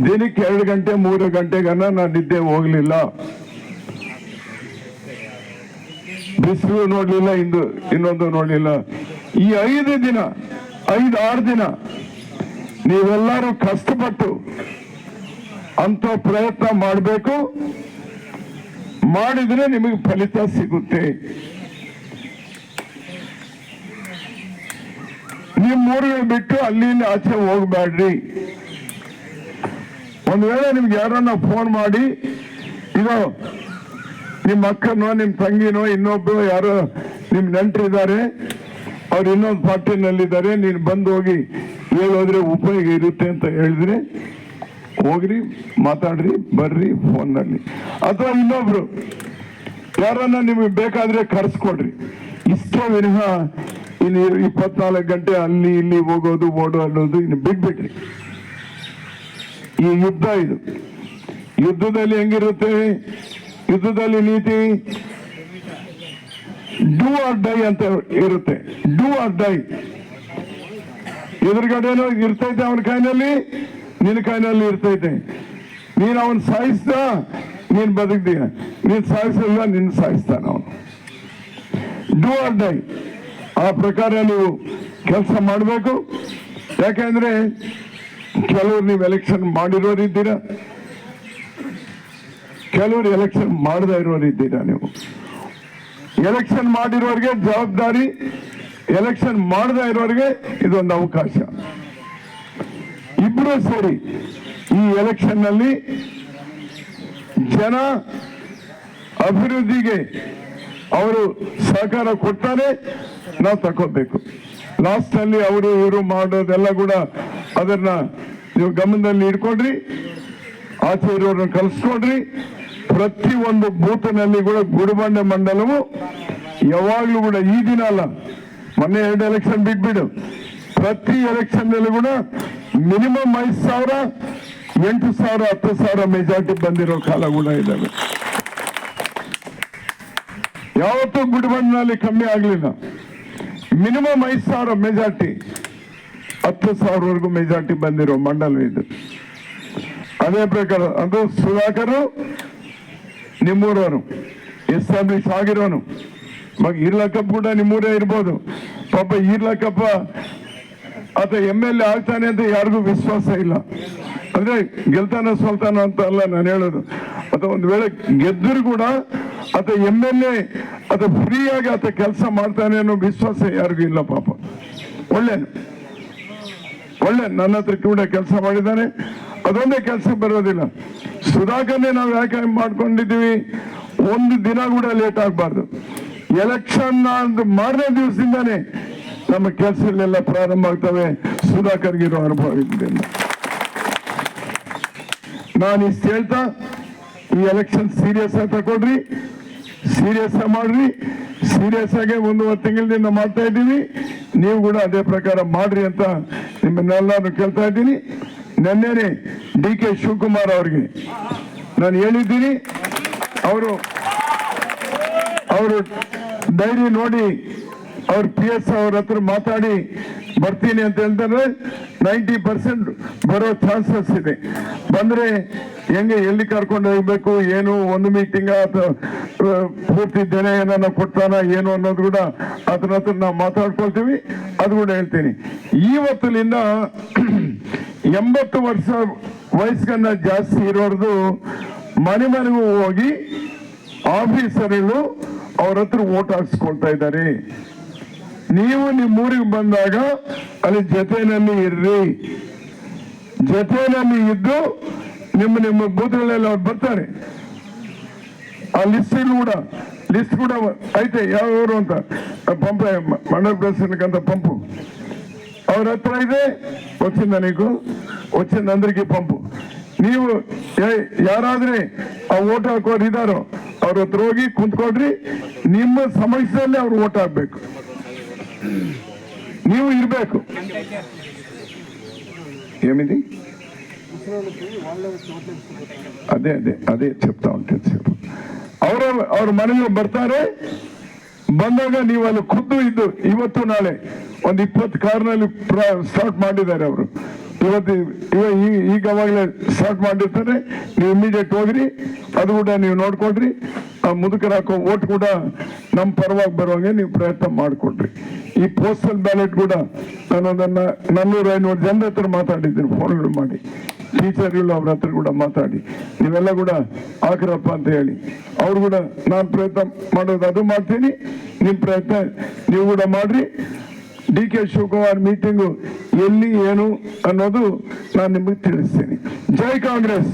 ದಿನಕ್ಕೆ 2 ಗಂಟೆ 3 ಗಂಟೆಗನ್ನ ನಾನು ನಿದ್ದೆ ಹೋಗ್ಲಿಲ್ಲ. ಬಿಸಿಲು ನೋಡ್ಲಿಲ್ಲ, ಇನ್ನೊಂದು ನೋಡ್ಲಿಲ್ಲ. ಈ 5 ದಿನ 5-6 ದಿನ ನೀವೆಲ್ಲರೂ ಕಷ್ಟಪಟ್ಟು ಅಂತ ಪ್ರಯತ್ನ ಮಾಡಬೇಕು. ಮಾಡಿದ್ರೆ ನಿಮಗೆ ಫಲಿತ ಸಿಗುತ್ತೆ. ನಿಮ್ಮೂರಿಗೆ ಬಿಟ್ಟು ಅಲ್ಲಿಂದ ಆಚೆ ಹೋಗ್ಬೇಡ್ರಿ. ಒಂದು ವೇಳೆ ನಿಮ್ಗೆ ಯಾರನ್ನ ಫೋನ್ ಮಾಡಿ ಇದು ನಿಮ್ಮ ಅಕ್ಕನೋ ನಿಮ್ಮ ತಂಗಿನೋ ಇನ್ನೊಬ್ರು ಯಾರೋ ನಿಮ್ ನೆಂಟರಿದ್ದಾರೆ, ಅವ್ರು ಇನ್ನೊಂದು ಪಾರ್ಟಿನಲ್ಲಿದ್ದಾರೆ, ನೀನು ಬಂದು ಹೋಗಿ ಹೇಳೋದ್ರೆ ಉಪಯೋಗ ಇರುತ್ತೆ ಅಂತ ಹೇಳಿದ್ರೆ ಹೋಗ್ರಿ, ಮಾತಾಡ್ರಿ, ಬರ್ರಿ ಫೋನ್ನಲ್ಲಿ. ಅಥವಾ ಇನ್ನೊಬ್ರು ಯಾರನ್ನ ನಿಮಗೆ ಬೇಕಾದ್ರೆ ಕರೆಸ್ಕೊಡ್ರಿ. ಇಷ್ಟೇ ವಿನಃ ಇನ್ನು 24 ಗಂಟೆ ಅಲ್ಲಿ ಇಲ್ಲಿ ಹೋಗೋದು ಓಡೋ ಅನ್ನೋದು ಇನ್ನು ಬಿಟ್ಬಿಟ್ರಿ. ಈ ಯುದ್ಧ ಇದು. ಯುದ್ಧದಲ್ಲಿ ಹೆಂಗಿರುತ್ತೆ? ಯುದ್ಧದಲ್ಲಿ ನೀತಿ ಡೂ ಆರ್ ಡೈ ಅಂತ ಇರುತ್ತೆ. Do or die. ಎದುರುಗಡೆನೋ ಇರ್ತೈತೆ ಅವನ ಕೈನಲ್ಲಿ, ನಿನ್ನ ಕೈನಲ್ಲಿ ಇರ್ತೈತೆ. ನೀನು ಅವನ್ ಸಾಯಿಸ್ದ, ನೀನ್ ಬದುಕ್ದೀಯ. ನೀನ್ ಸಾಯಿಸಲ್ಲ, ನಿನ್ನ ಸಾಯಿಸ್ತಾನ ಅವನು. Do or die. ಆ ಪ್ರಕಾರ ನೀವು ಕೆಲಸ ಮಾಡಬೇಕು. ಯಾಕೆಂದ್ರೆ ಕೆಲವರು ನೀವು ಎಲೆಕ್ಷನ್ ಮಾಡಿರೋರಿದ್ದೀರಾ, ಕೆಲವರು ಎಲೆಕ್ಷನ್ ಮಾಡದೇ ಇರೋರಿದ್ದೀರಾ. ನೀವು ಎಲೆಕ್ಷನ್ ಮಾಡಿರೋರಿಗೆ ಜವಾಬ್ದಾರಿ, ಎಲೆಕ್ಷನ್ ಮಾಡದೇ ಇರೋರಿಗೆ ಇದೊಂದು ಅವಕಾಶ. ಇಬ್ರು ಸೇರಿ ಈ ಎಲೆಕ್ಷನ್ ನಲ್ಲಿ ಜನ ಅಭಿವೃದ್ಧಿಗೆ ಅವರು ಸಹಕಾರ ಕೊಡ್ತಾರೆ, ನಾವು ತಗೋಬೇಕು. ಲಾಸ್ಟ್ ಅಲ್ಲಿ ಅವರು ಇವರು ಮಾಡೋದೆಲ್ಲ ಕೂಡ ಅದನ್ನ ನೀವು ಗಮನದಲ್ಲಿ ಇಟ್ಕೊಂಡ್ರಿ. ಆಚೆ ಇರೋರನ್ನ ಕಲಿಸ್ಕೊಂಡ್ರಿ. ಪ್ರತಿಯೊಂದು ಬೂತ್ನಲ್ಲಿ ಕೂಡ ಗುಡಿಬಂಡೆ ಮಂಡಲವು ಯಾವಾಗ್ಲೂ ಕೂಡ ಈ ದಿನ ಅಲ್ಲ, ಮೊನ್ನೆ 2 ಎಲೆಕ್ಷನ್ ಬಿಟ್ಬಿಡು, ಪ್ರತಿ ಎಲೆಕ್ಷನ್ ನಲ್ಲಿ ಕೂಡ ಮಿನಿಮಮ್ 5,000, 8,000, 10,000 ಮೆಜಾರಿಟಿ ಬಂದಿರೋ ಕಾಲ ಕೂಡ ಇದ್ದಾವೆ. ಯಾವತ್ತೂ ಗುಡಿಬಂಡಿನಲ್ಲಿ ಕಮ್ಮಿ ಆಗ್ಲಿಲ್ಲ. ಮಿನಿಮಮ್ 5,000 ಮೆಜಾರಿಟಿ, 10,000ವರೆಗೂ ಮೆಜಾರಿಟಿ ಬಂದಿರೋ ಮಂಡಲ ಇದು. ಅದೇ ಪ್ರಕಾರ ಅದು ಸುಧಾಕರ್ ನಿಮ್ಮೂರವನು, ಎಸ್ಟಾಬ್ಲಿಷ್ ಆಗಿರೋನು. ಈರ್ಲಕ್ಕಪ್ಪ ಕೂಡ ನಿಮ್ಮೂರೇ ಇರ್ಬೋದು. ಪಾಪ ಈರ್ಲಕ್ಕಪ್ಪ ಆತ MLA ಆಗ್ತಾನೆ ಅಂತ ಯಾರಿಗೂ ವಿಶ್ವಾಸ ಇಲ್ಲ. ಅಂದ್ರೆ ಗೆಲ್ತಾನ ಸೋಲ್ತಾನ ಅಂತ ಅಲ್ಲ ನಾನು ಹೇಳೋದು. ಅಥವಾ ಒಂದು ವೇಳೆ ಗೆದ್ದರೂ ಕೂಡ ಆತ MLA ಆತ ಫ್ರೀಯಾಗಿ ಆತ ಕೆಲಸ ಮಾಡ್ತಾನೆ ಅನ್ನೋ ವಿಶ್ವಾಸ ಯಾರಿಗೂ ಇಲ್ಲ. ಪಾಪ ಒಳ್ಳೆ ನನ್ನ ಹತ್ರ ಕೂಡ ಕೆಲಸ ಮಾಡಿದ್ದಾನೆ. ಅದೊಂದೇ ಕೆಲಸ ಬರೋದಿಲ್ಲ. ಸುಧಾಕರ್ನೇ ನಾವು ಯಾಕೆ ಮಾಡ್ಕೊಂಡಿದ್ದೀವಿ? ಒಂದು ದಿನ ಕೂಡ ಲೇಟ್ ಆಗಬಾರ್ದು. ಎಲೆಕ್ಷನ್ ಮಾರನೇ ದಿವಸದಿಂದಾನೇ ನಮ್ಮ ಕೆಲಸಗಳೆಲ್ಲ ಪ್ರಾರಂಭ ಆಗ್ತವೆ. ಸುಧಾಕರ್ಗಿರೋ ಅನುಭವ ಇದರಿಂದ ನಾನು ಇಷ್ಟು ಹೇಳ್ತಾ, ಈ ಎಲೆಕ್ಷನ್ ಸೀರಿಯಸ್ ಆಗಿ ತಗೊಳ್ರಿ, ಸೀರಿಯಸ್ ಆಗಿ ಮಾಡ್ರಿ. ಸೀರಿಯಸ್ ಆಗಿ 1 ತಿಂಗಳಿಂದ ಮಾಡ್ತಾ ಇದ್ದೀವಿ. ನೀವು ಕೂಡ ಅದೇ ಪ್ರಕಾರ ಮಾಡ್ರಿ ಅಂತ ನಿಮ್ಮನ್ನೆಲ್ಲರೂ ಕೇಳ್ತಾ ಇದ್ದೀನಿ. ನೆನ್ನೆನೆ DK ಶಿವಕುಮಾರ್ ಅವ್ರಿಗೆ ನಾನು ಹೇಳಿದ್ದೀನಿ. ಅವರು ಡೈರಿ ನೋಡಿ ಅವ್ರ PS ಅವ್ರ ಹತ್ರ ಮಾತಾಡಿ ಬರ್ತೀನಿ ಅಂತ ಹೇಳ್ತಾರೆ. 90% ಬರೋ ಚಾನ್ಸಸ್ ಇದೆ. ಬಂದ್ರೆ ಹೆಂಗೆ ಎಲ್ಲಿ ಕರ್ಕೊಂಡು ಹೋಗ್ಬೇಕು, ಏನು ಒಂದು ಮೀಟಿಂಗ್ ಅಥವಾ ಪೂರ್ತಿ ಜನ ಏನನ್ನ ಕೊಡ್ತಾನ ಏನು ಅನ್ನೋದು ಕೂಡ ಅದ್ರ ಹತ್ರ ನಾವು ಮಾತಾಡ್ಕೊಳ್ತೀವಿ. ಅದು ಕೂಡ ಹೇಳ್ತೀನಿ. ಇವತ್ತಿನಿಂದ 80 ವರ್ಷ ವಯಸ್ಸನ್ನ ಜಾಸ್ತಿ ಇರೋರ್ದು ಮನೆಗೂ ಹೋಗಿ ಆಫೀಸರ್ಗಳು ಅವ್ರ ಹತ್ರ ಓಟ್ ಹಾಕ್ಸ್ಕೊಳ್ತಾ ಇದ್ದಾರೆ. ನೀವು ನಿಮ್ಮೂರಿಗೆ ಬಂದಾಗ ಅಲ್ಲಿ ಜೊತೆಯಲ್ಲಿ ಇರ್ರಿ. ಜೊತೆಯಲ್ಲಿ ಇದ್ದು ನಿಮ್ಮ ಬೂತ್ಗಳೆಲ್ಲ ಅವ್ರು ಬರ್ತಾರೆ. ಆ ಲಿಸ್ಟ್ ಕೂಡ ಐತೆ ಯಾವ್ಯಾವರು ಅಂತ. ಪಂಪ್ ಮಂಡಲ ಪ್ರೆಸಿಡೆಂಟ್ ಪಂಪು ಅವ್ರ ಹತ್ರ ಇದೆ. వచ్చింది అందరికీ పంపు. ನೀವು ಯಾರಾದ್ರೆ ಆ ಓಟ್ ಹಾಕೋರು ಇದ್ದಾರೋ ಅವ್ರ ಹತ್ರ ಹೋಗಿ ಕುಂತ್ಕೊಡ್ರಿ. ನಿಮ್ಮ ಸಮಸ್ಯೆಯಲ್ಲಿ ಅವ್ರು ಓಟ್ ಹಾಕ್ಬೇಕು, ನೀವು ಇರ್ಬೇಕು. ఏమిది అదే చెప్తా ఉంటుంది. ಅವ್ರ ಮನೆಗೆ ಬರ್ತಾರೆ. ಬಂದಾಗ ನೀವು ಅಲ್ಲಿ ಖುದ್ದು ಇದ್ದು ಇವತ್ತು ನಾಳೆ ಒಂದು 20 ಕಾರ್ನಲ್ಲಿ ಸ್ಟಾರ್ಟ್ ಮಾಡಿದ್ದಾರೆ ಅವರು. ಈಗವಾಗಲೇ ಸ್ಟಾರ್ಟ್ ಮಾಡಿರ್ತಾರೆ. ನೀವು ಇಮಿಡಿಯೇಟ್ ಹೋಗ್ರಿ. ಅದು ಕೂಡ ನೀವು ನೋಡ್ಕೊಡ್ರಿ. ಆ ಮುದುಕರ ಹಾಕೋ ಓಟ್ ಕೂಡ ನಮ್ಮ ಪರವಾಗಿ ಬರುವಂಗೆ ನೀವು ಪ್ರಯತ್ನ ಮಾಡಿಕೊಡ್ರಿ. ಈ ಪೋಸ್ಟಲ್ ಬ್ಯಾಲೆಟ್ ಕೂಡ ನಾನು ಅದನ್ನ 400-500 ಜನರ ಹತ್ರ ಮಾತಾಡಿದ್ದೀನಿ. ಫೋನ್ಗಳು ಮಾಡಿ ಟೀಚರ್ಗಳು ಅವ್ರ ಹತ್ರ ಕೂಡ ಮಾತಾಡಿ ಇವೆಲ್ಲ ಕೂಡ ಹಾಕ್ರಪ್ಪ ಅಂತ ಹೇಳಿ ಅವ್ರು ಕೂಡ ನಾನು ಪ್ರಯತ್ನ ಮಾಡೋದು ಅದು ಮಾಡ್ತೀನಿ, ನಿಮ್ಮ ಪ್ರಯತ್ನ ನೀವು ಕೂಡ ಮಾಡ್ರಿ. DK ಶಿವಕುಮಾರ್ ಮೀಟಿಂಗು ಎಲ್ಲಿ ಏನು ಅನ್ನೋದು ನಾನು ನಿಮಗೆ ತಿಳಿಸ್ತೀನಿ. ಜೈ ಕಾಂಗ್ರೆಸ್.